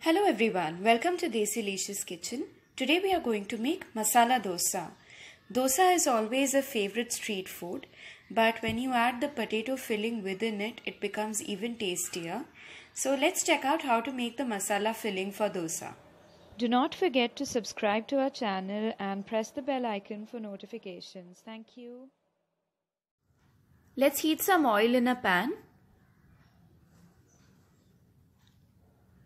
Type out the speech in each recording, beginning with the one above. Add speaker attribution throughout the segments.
Speaker 1: Hello everyone, welcome to Desilicious Kitchen. Today we are going to make masala dosa. Dosa is always a favorite street food, but when you add the potato filling within it, it becomes even tastier. So let's check out how to make the masala filling for dosa.
Speaker 2: Do not forget to subscribe to our channel and press the bell icon for notifications. Thank you.
Speaker 1: Let's heat some oil in a pan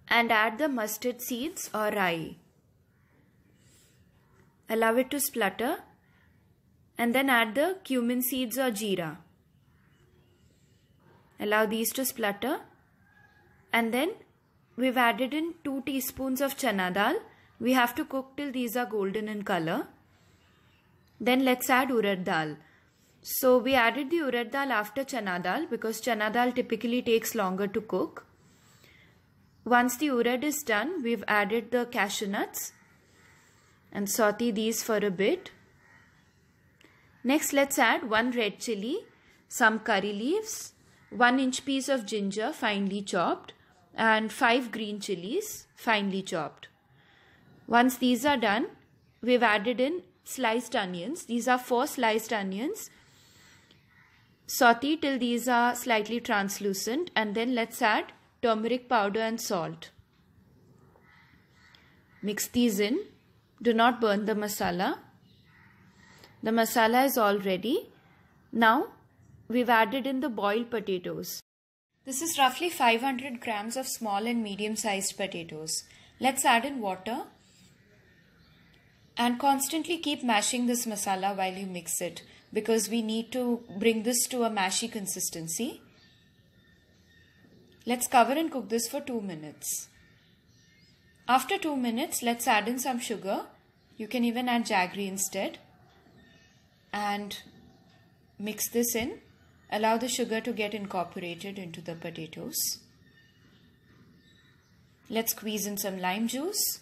Speaker 1: and add the mustard seeds or rye. Allow it to splutter and then add the cumin seeds or jeera. Allow these to splutter and then we've added in 2 teaspoons of chana dal. We have to cook till these are golden in color. Then let's add urad dal. So we added the urad dal after chana dal because chana dal typically takes longer to cook. Once the urad is done, we've added the cashew nuts and saute these for a bit. Next, let's add 1 red chilli, some curry leaves, 1-inch piece of ginger finely chopped and 5 green chilies finely chopped. Once these are done, we've added in sliced onions. These are 4 sliced onions. Saute till these are slightly translucent and then let's add turmeric powder and salt. Mix these in. Do not burn the masala. The masala is all ready. Now we've added in the boiled potatoes. This is roughly 500 grams of small and medium sized potatoes. Let's add in water and constantly keep mashing this masala while you mix it because we need to bring this to a mashy consistency. Let's cover and cook this for 2 minutes. After 2 minutes, let's add in some sugar. You can even add jaggery instead. And mix this in. Allow the sugar to get incorporated into the potatoes. Let's squeeze in some lime juice.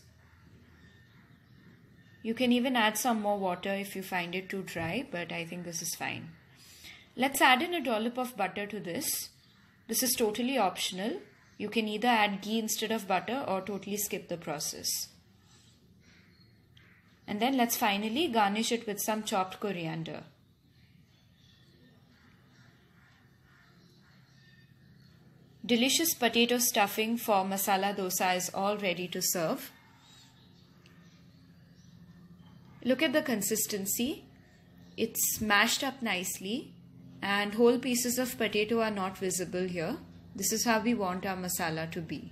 Speaker 1: You can even add some more water if you find it too dry, but I think this is fine. Let's add in a dollop of butter to this. This is totally optional. You can either add ghee instead of butter or totally skip the process. And then let's finally garnish it with some chopped coriander. Delicious potato stuffing for masala dosa is all ready to serve. Look at the consistency. It's mashed up nicely. And whole pieces of potato are not visible here. This is how we want our masala to be.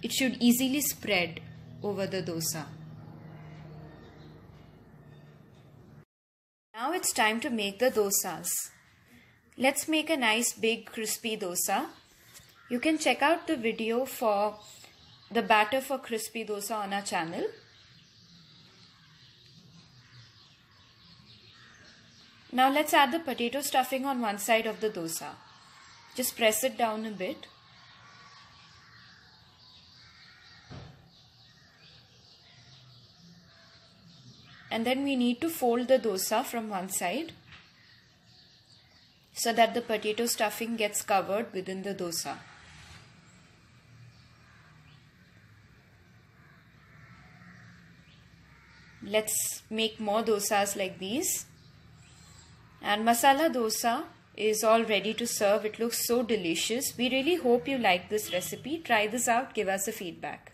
Speaker 1: It should easily spread over the dosa. Now it's time to make the dosas. Let's make a nice big crispy dosa. You can check out the video for the batter for crispy dosa on our channel. Now let's add the potato stuffing on one side of the dosa. Just press it down a bit. And then we need to fold the dosa from one side so that the potato stuffing gets covered within the dosa. Let's make more dosas like these. And masala dosa is all ready to serve. It looks so delicious. We really hope you like this recipe. Try this out. Give us a feedback.